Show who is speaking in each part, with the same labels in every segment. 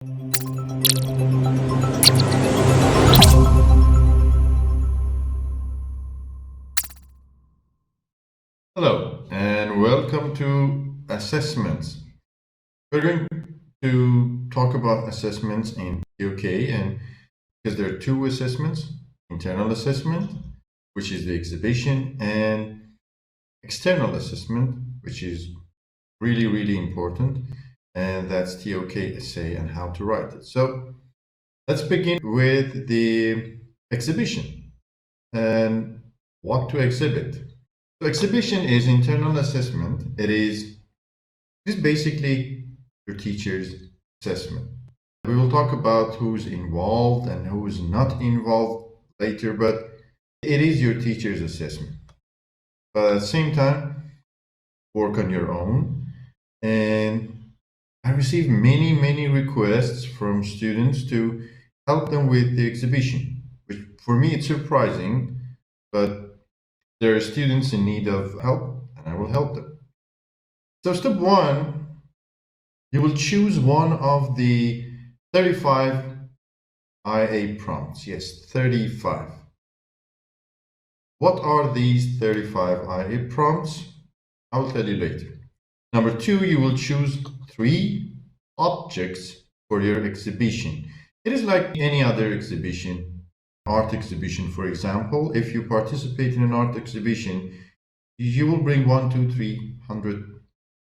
Speaker 1: Hello and welcome to assessments. We're going to talk about assessments in TOK, and because there are two assessments: internal assessment, which is the exhibition, and external assessment, which is really important, and that's TOK essay and how to write it. So let's begin with the exhibition and what to exhibit. So exhibition is internal assessment. It is basically your teacher's assessment. We will talk about who's involved and who's not involved later, but it is your teacher's assessment. But at the same time, work on your own. And I received many requests from students to help them with the exhibition, which for me it's surprising, but there are students in need of help and I will help them. So step one, you will choose one of the 35 IA prompts. Yes, 35. What are these 35 IA prompts? I will tell you later. Number two, you will choose 3 objects for your exhibition. It is like any other exhibition, art exhibition, for example. If you participate in an art exhibition, you will bring 1, 2, 300,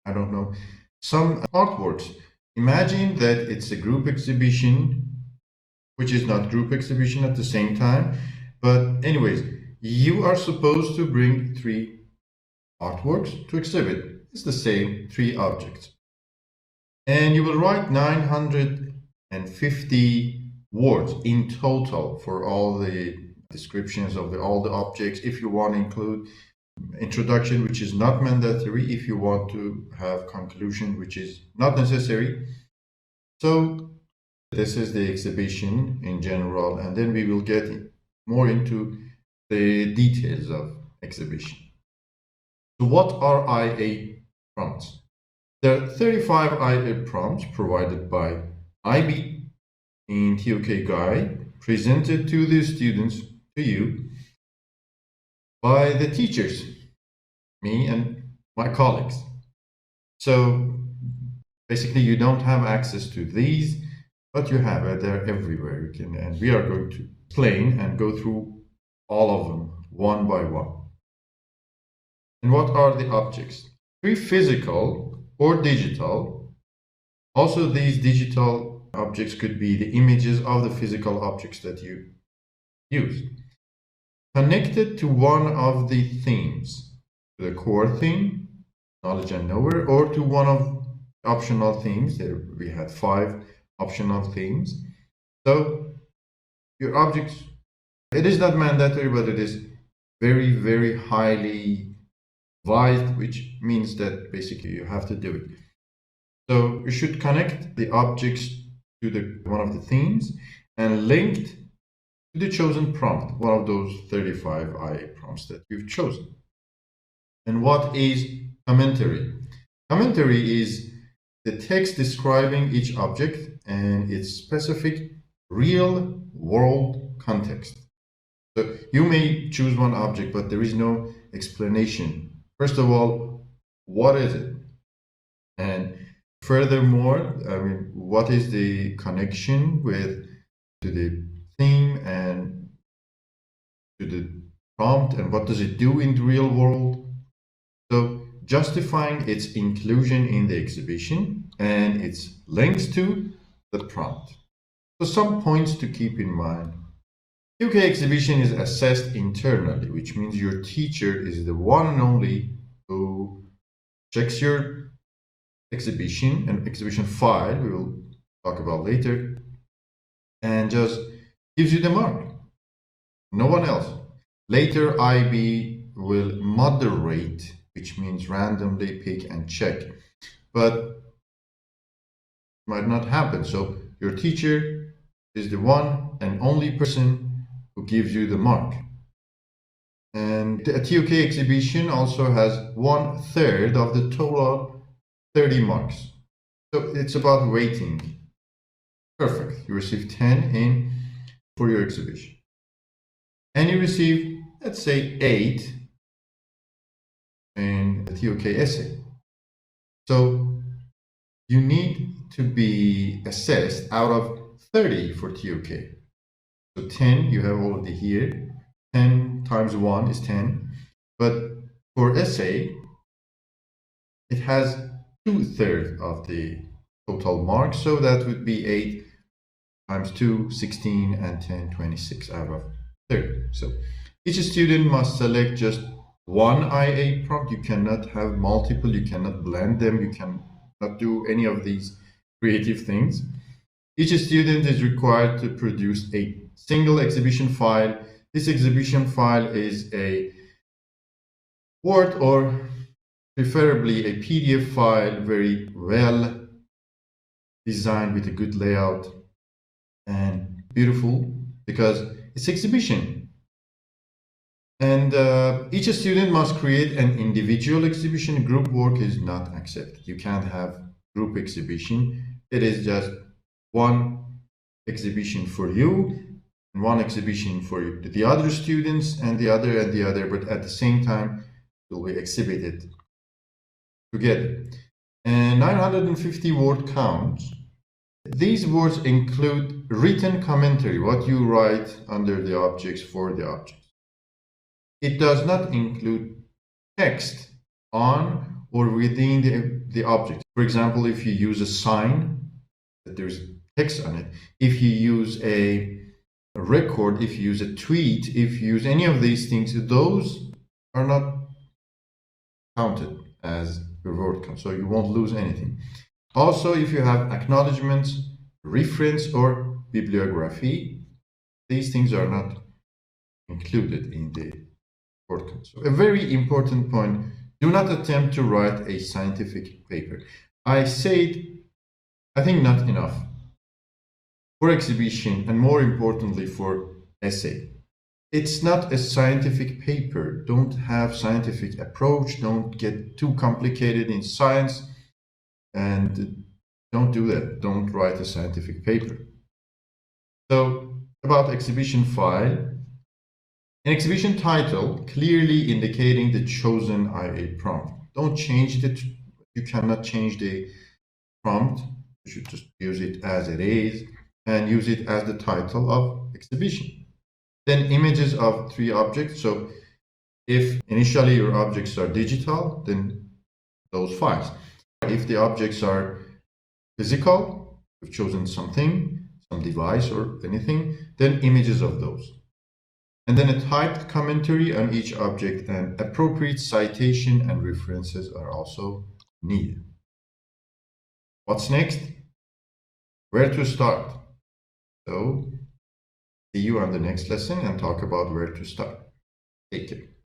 Speaker 1: I don't know, some artworks. Imagine that it's a group exhibition, which is not group exhibition at the same time. But anyways, you are supposed to bring 3 artworks to exhibit. It's the same 3 objects. And you will write 950 words in total for all the descriptions of all the objects. If you want to include introduction, which is not mandatory, if you want to have conclusion, which is not necessary. So this is the exhibition in general, and then we will get more into the details of exhibition. So what are IA prompts? There are 35 IA prompts provided by IB in TOK Guide, presented to the students, to you, by the teachers, me and my colleagues. So basically you don't have access to these, but you have it. They're everywhere. You can, and we are going to explain and go through all of them one by one. And what are the objects? 3 physical or digital. Also, these digital objects could be the images of the physical objects that you use, connected to one of the themes, the core theme, knowledge and knower, or to one of optional themes. There we had 5 optional themes. So your objects, it is not mandatory, but it is very highly advised, which means that basically you have to do it. So you should connect the objects to one of the themes and linked to the chosen prompt, one of those 35 IA prompts that you've chosen. And what is commentary? Commentary is the text describing each object and its specific real world context. So you may choose one object, but there is no explanation. First of all, what is it? And furthermore, what is the connection to the theme and to the prompt, and what does it do in the real world? So justifying its inclusion in the exhibition and its links to the prompt. So some points to keep in mind. TOK exhibition is assessed internally, which means your teacher is the one and only who checks your exhibition and exhibition file, we will talk about later, and just gives you the mark. No one else. Later, IB will moderate, which means randomly pick and check, but it might not happen. So your teacher is the one and only person who gives you the mark. And the TOK exhibition also has 1/3 of the total 30 marks. So it's about weighting. Perfect. You receive 10 in for your exhibition. And you receive, let's say, 8 in the TOK essay. So you need to be assessed out of 30 for TOK. So 10 you have already here. 10 times 1 is 10. But for essay, it has 2/3 of the total marks. So that would be 8 times 2, 16, and 10, 26 out of 30. So each student must select just one IA prompt. You cannot have multiple, you cannot blend them, you cannot do any of these creative things. Each student is required to produce a single exhibition file. This exhibition file is a Word or preferably a PDF file, very well designed with a good layout and beautiful because it's exhibition. And each student must create an individual exhibition. Group work is not accepted. You can't have group exhibition. It is just one exhibition for you and one exhibition for the other students and the other, but at the same time will be exhibited together. And 950 word count. These words include written commentary, what you write under the objects for the objects. It does not include text on or within the object. For example, if you use a sign, there's text on it. If you use a record, if you use a tweet, if you use any of these things, those are not counted as your word count, so you won't lose anything. Also, if you have acknowledgements, reference, or bibliography, these things are not included in the word count. So a very important point, do not attempt to write a scientific paper. I said, I think not enough. For exhibition, and more importantly for essay, it's not a scientific paper. Don't have scientific approach. Don't get too complicated in science, and don't do that. Don't write a scientific paper. So about exhibition file, an exhibition title clearly indicating the chosen IA prompt. Don't change it. You cannot change the prompt. You should just use it as it is and use it as the title of exhibition. Then images of 3 objects. So if initially your objects are digital, then those files. If the objects are physical, you've chosen something, some device or anything, then images of those. And then a typed commentary on each object, and appropriate citation and references are also needed. What's next? Where to start? So see you on the next lesson and talk about where to start. Take care.